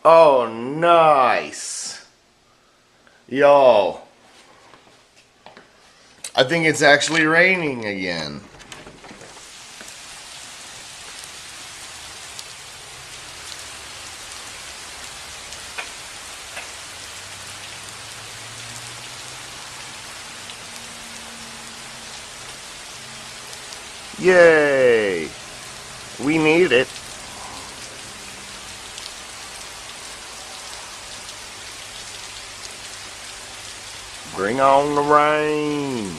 Oh, nice. Yo, I think it's actually raining again. Yay! We need it. Bring on the rain.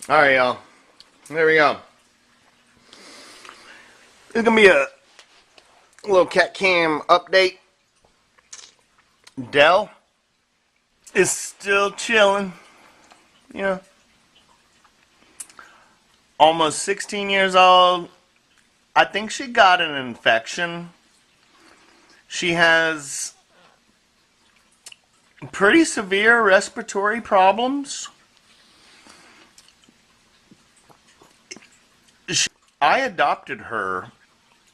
Alright, y'all. There we go. It's gonna be a little cat cam update. Dell is still chilling. Yeah. Almost 16 years old. I think she got an infection. She has pretty severe respiratory problems. I adopted her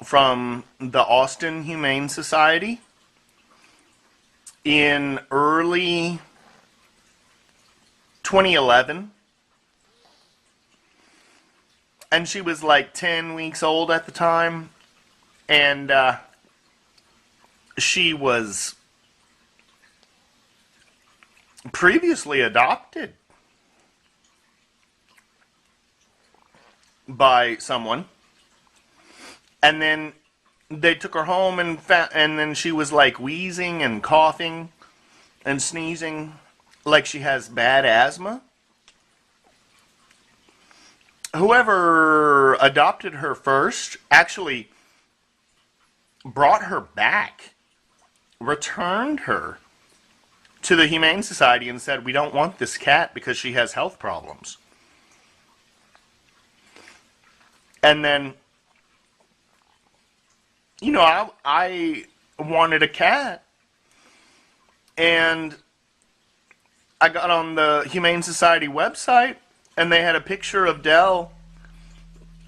from the Austin Humane Society in early 2011. And she was like 10 weeks old at the time. And she was previously adopted by someone. And then they took her home and then she was like wheezing and coughing and sneezing like she has bad asthma. Whoever adopted her first actually brought her back, returned her to the Humane Society and said, we don't want this cat because she has health problems. And then, you know, I wanted a cat, and I got on the Humane Society website, and they had a picture of Dell,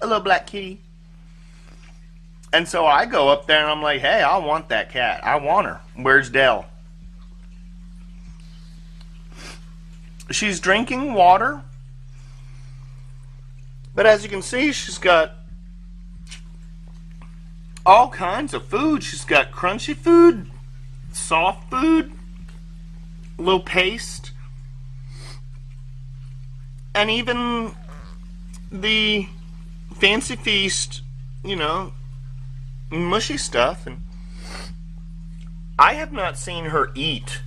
a little black kitty. And so I go up there and I'm like, hey, I want that cat. I want her. Where's Dell? She's drinking water. But as you can see, she's got all kinds of food. She's got crunchy food, soft food, a little paste, and even the fancy feast, you know, mushy stuff. And I have not seen her eat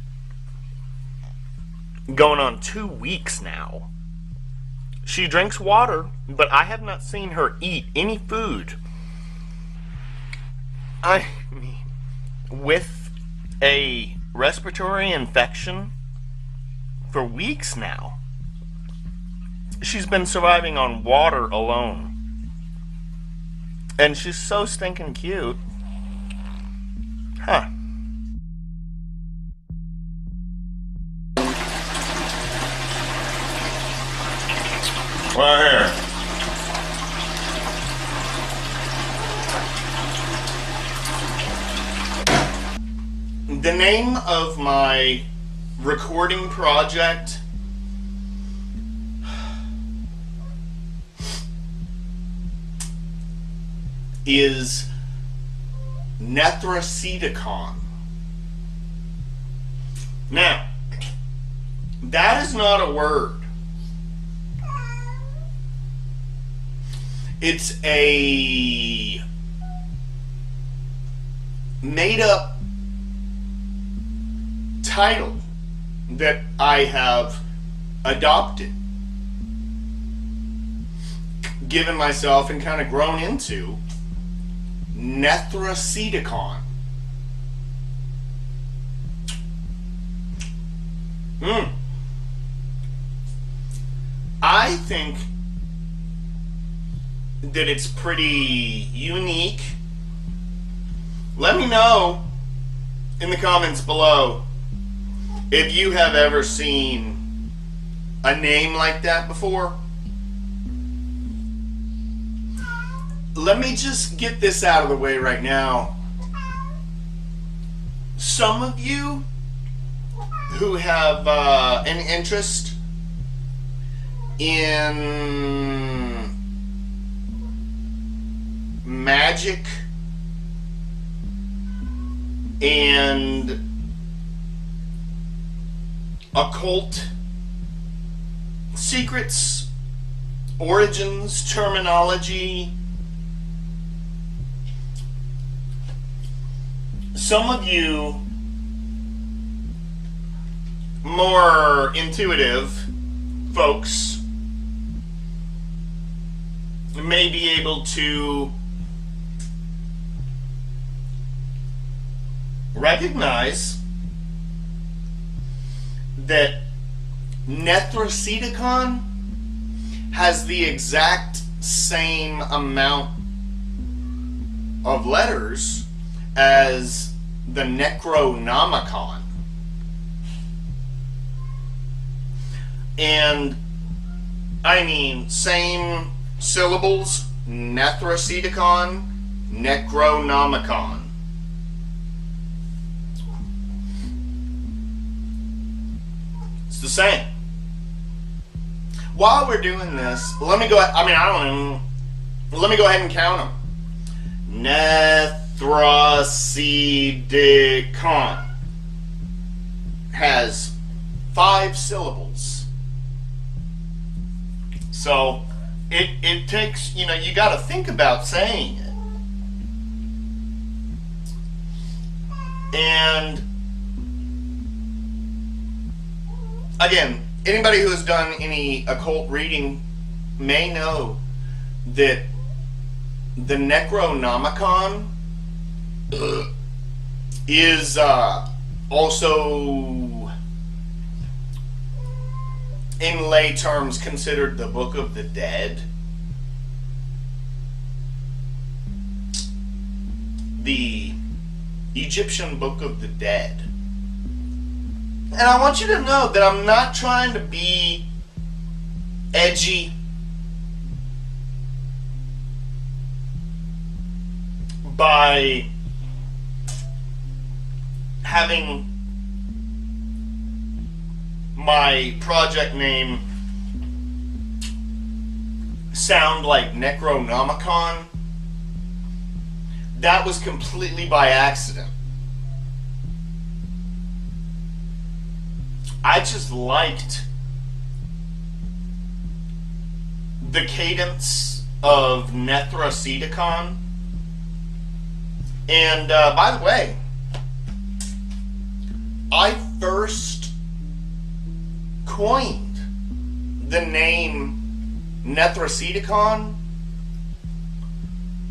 going on 2 weeks now. She drinks water, but I have not seen her eat any food. I mean, with a respiratory infection for weeks now. She's been surviving on water alone. And she's so stinking cute. Huh. Right here. The name of my recording project is NETHRACEDICON. Now, that is not a word. It's a made-up title that I have adopted, given myself and kind of grown into. NETHRACEDICON. I think that it's pretty unique. Let me know in the comments below if you have ever seen a name like that before. let me just get this out of the way right now. Some of you who have an interest in magic and occult secrets, origins, terminology. Some of you more intuitive folks may be able to recognize that NETHRACEDICON has the exact same amount of letters as the Necronomicon. And I mean, same syllables, NETHRACEDICON, Necronomicon. It's the same. While we're doing this, let me go ahead, let me go ahead and count them. NETHRACEDICON has 5 syllables. So it takes, you got to think about saying it. And again, anybody who has done any occult reading may know that the Necronomicon is also, in lay terms, considered the Book of the Dead. The Egyptian Book of the Dead. And I want you to know that I'm not trying to be edgy by having my project name sound like Necronomicon. That was completely by accident. I just liked the cadence of NETHRACEDICON. And by the way, I first coined the name NETHRACEDICON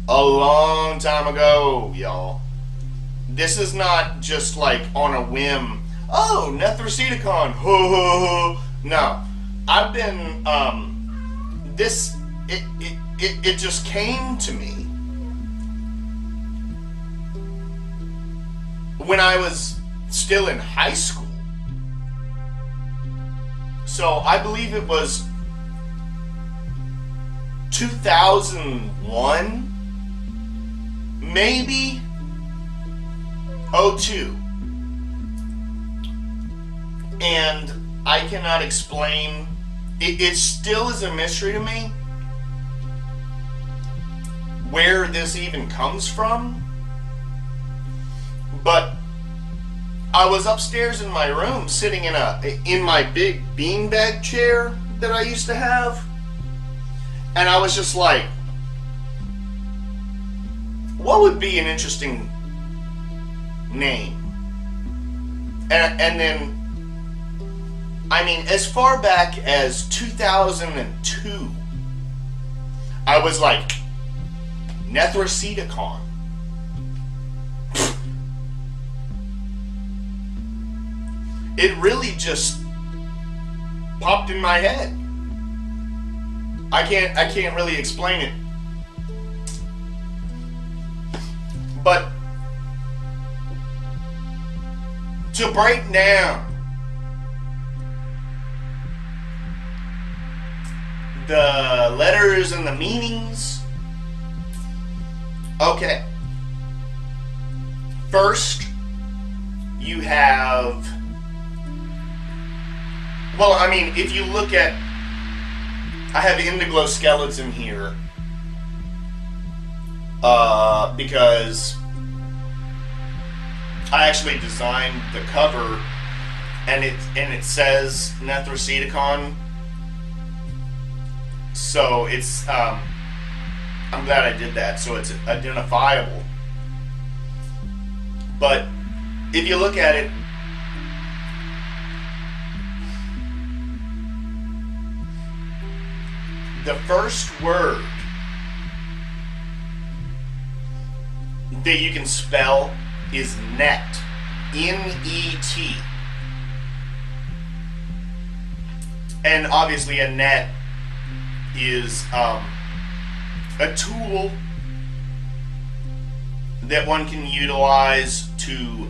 a long time ago, y'all. This is not just like on a whim. Oh, NETHRACEDICON. Ho ho ho. No, I've been it just came to me when I was still in high school. So I believe it was 2001, maybe 02. And I cannot explain, it still is a mystery to me where this even comes from. But I was upstairs in my room sitting in my big beanbag chair that I used to have, and I was just like, what would be an interesting name? And then, I mean, as far back as 2002, I was like, NETHRACEDICON. It really just popped in my head. I can't really explain it. But to break down the letters and the meanings Okay. First, you have... Well, I mean, if you look at... I have Indiglo Skeleton here. Because I actually designed the cover, and it says NETHRACEDICON. So it's... I'm glad I did that, so it's identifiable. But if you look at it, the first word that you can spell is net. N-E-T. And obviously a net is a tool that one can utilize to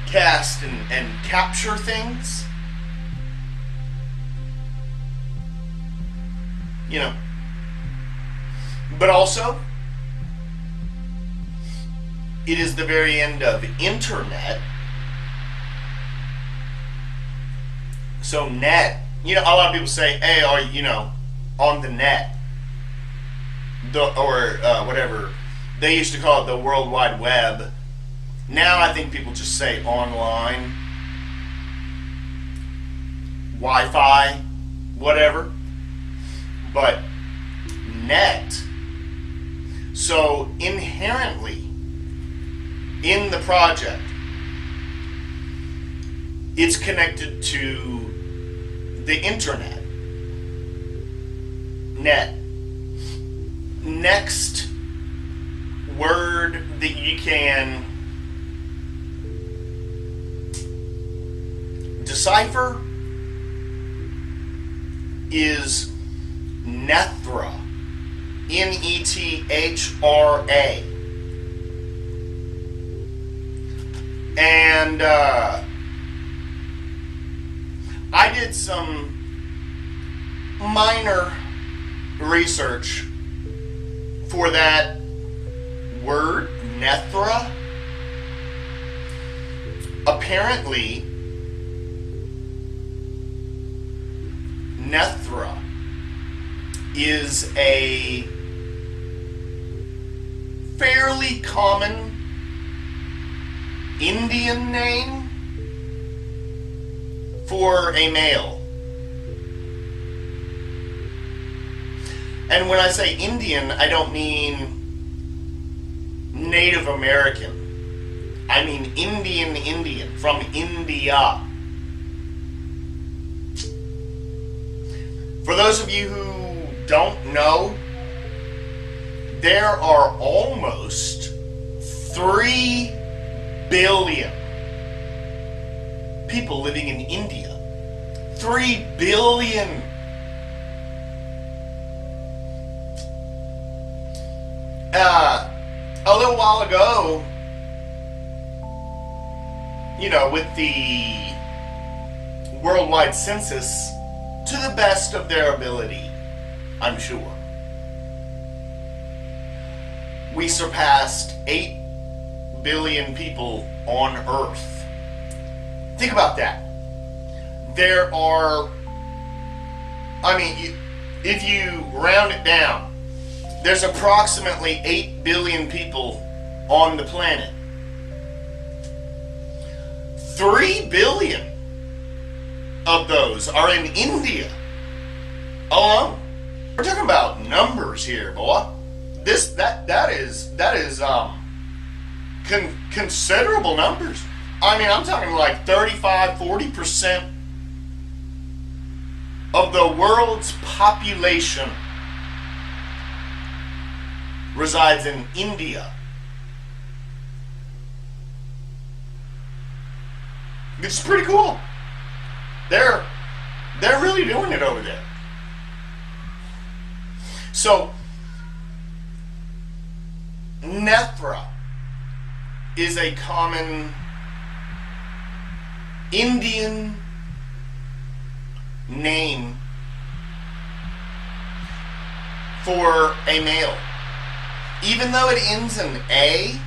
cast and capture things. You know. But also, it is the very end of internet. So net, you know, a lot of people say, hey, are you know, on the net. Whatever. They used to call it the World Wide Web. Now I think people just say online, Wi-Fi, whatever. But net. So inherently in the project, it's connected to the internet. Net. Next word that you can decipher is Nethra. N-E-T-H-R-A. And I did some minor research for that word, Nethra. Apparently, Nethra is a fairly common Indian name for a male. And when I say Indian, I don't mean Native American. I mean Indian, from India. For those of you who don't know, there are almost 3 billion people living in India. 3 billion. A little while ago, you know, with the worldwide census, to the best of their ability, I'm sure, we surpassed 8 billion people on Earth. Think about that. There are, I mean, if you round it down, there's approximately 8 billion people on the planet. 3 billion of those are in India alone. We're talking about numbers here, boy. That is considerable numbers. I mean, I'm talking like 35-40% of the world's population resides in India. It's pretty cool. They're really doing it over there. So Nethra is a common Indian name for a male. even though it ends in A,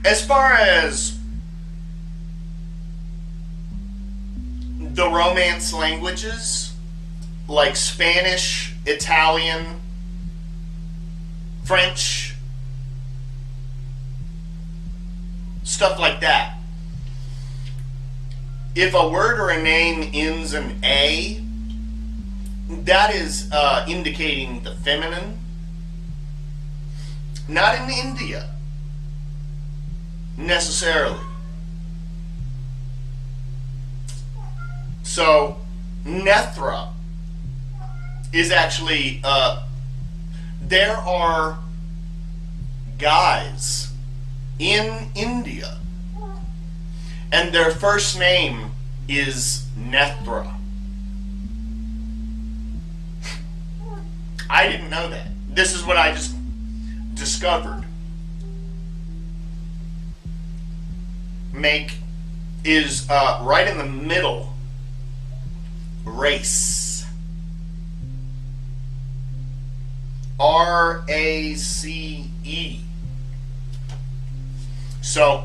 as far as the Romance languages, like Spanish, Italian, French, stuff like that, if a word or a name ends in A, that is indicating the feminine. Not in India, necessarily. So, Nethra is actually, there are guys in India, and their first name is Nethra. I didn't know that. This is what I just discovered. Make is right in the middle. Race. R-A-C-E. So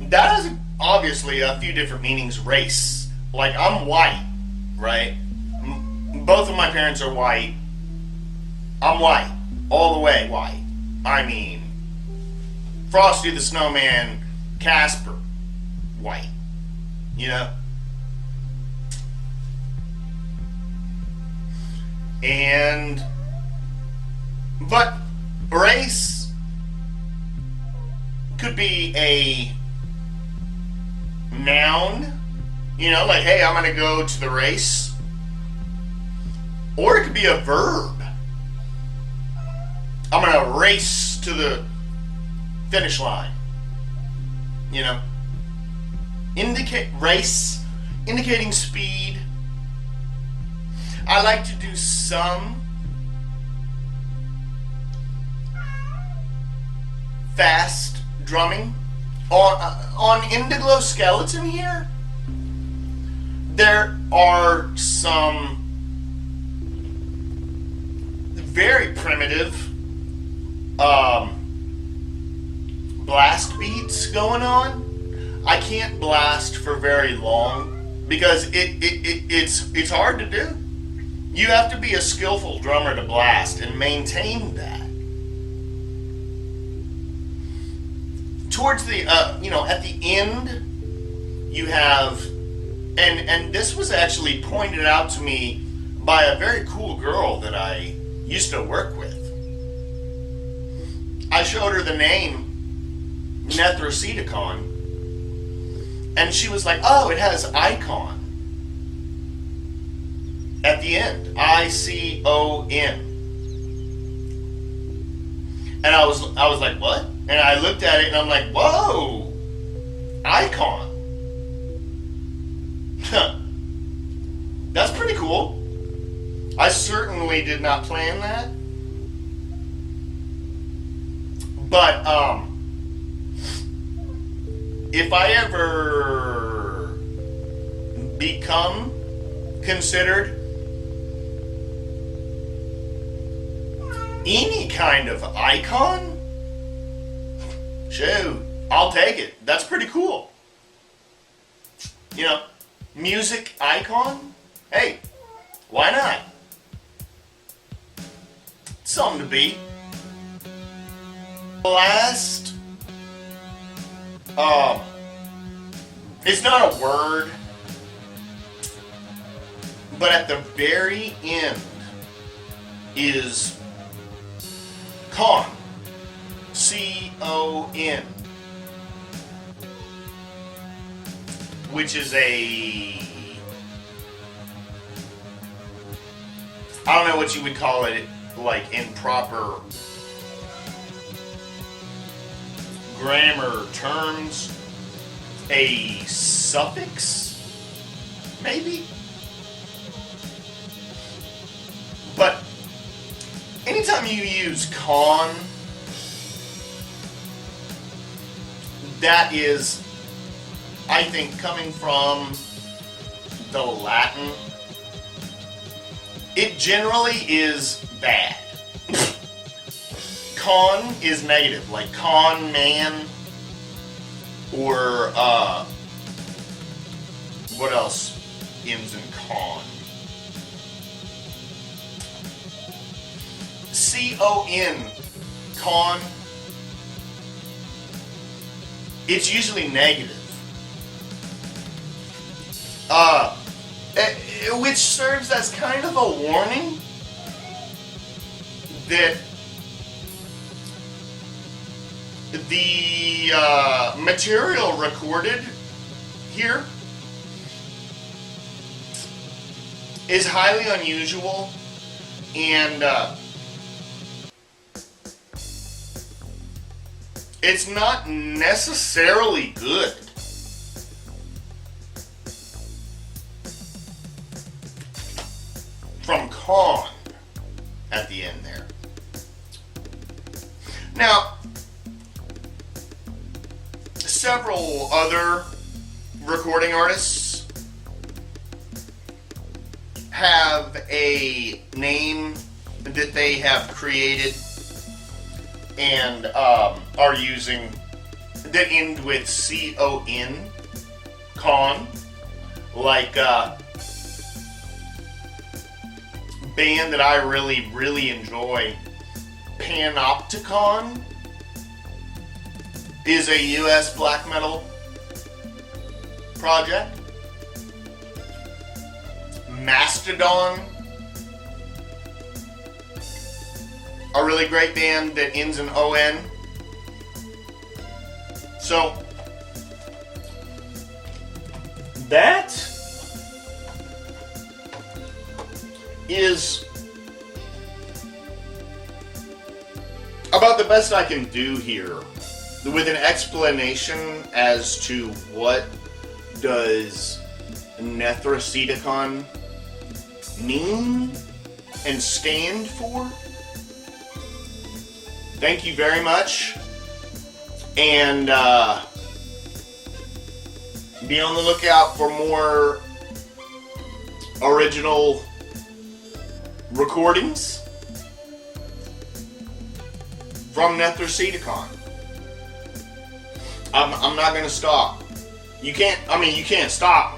that has obviously a few different meanings. Race, like I'm white, right? Both of my parents are white. I'm white, all the way white. I mean, Frosty the Snowman, Casper, white, you know? And, but race could be a noun, you know, like, hey, I'm gonna go to the race. Or it could be a verb. I'm gonna race to the finish line. You know? Race, indicating speed. I like to do some fast drumming. On Indiglo Skeleton here, there are some very primitive blast beats going on. I can't blast for very long because it's hard to do. You have to be a skillful drummer to blast and maintain that. Towards the at the end, you have, and this was actually pointed out to me by a very cool girl that I used to work with. I showed her the name NETHRACEDICON, and she was like, "Oh, it has icon at the end, ICON." And I was like, "What?" And I looked at it and I'm like, "Whoa, icon." That's pretty cool. I certainly did not plan that. But if I ever become considered any kind of icon, shoot, I'll take it. That's pretty cool. You know, music icon? Hey, why not? Something to be. Last, it's not a word, but at the very end is con. C-O-N. Which is I don't know what you would call it, like in proper grammar terms, a suffix, maybe? But anytime you use con, that is, I think, coming from the Latin it generally is bad. Con is negative, like con man, or what else ends in con? C-O-N, con. It's usually negative. Which serves as kind of a warning that the material recorded here is highly unusual, and it's not necessarily good. From con at the end there. Now, several other recording artists have a name that they have created and are using that end with C-O-N, con, like band that I really enjoy, Panopticon, is a US black metal project. Mastodon, a really great band that ends in O-N. So that is about the best I can do here with an explanation as to what does NETHRACEDICON mean and stand for. Thank you very much, and be on the lookout for more original recordings from NETHRACEDICON. I'm not going to stop. You can't stop me.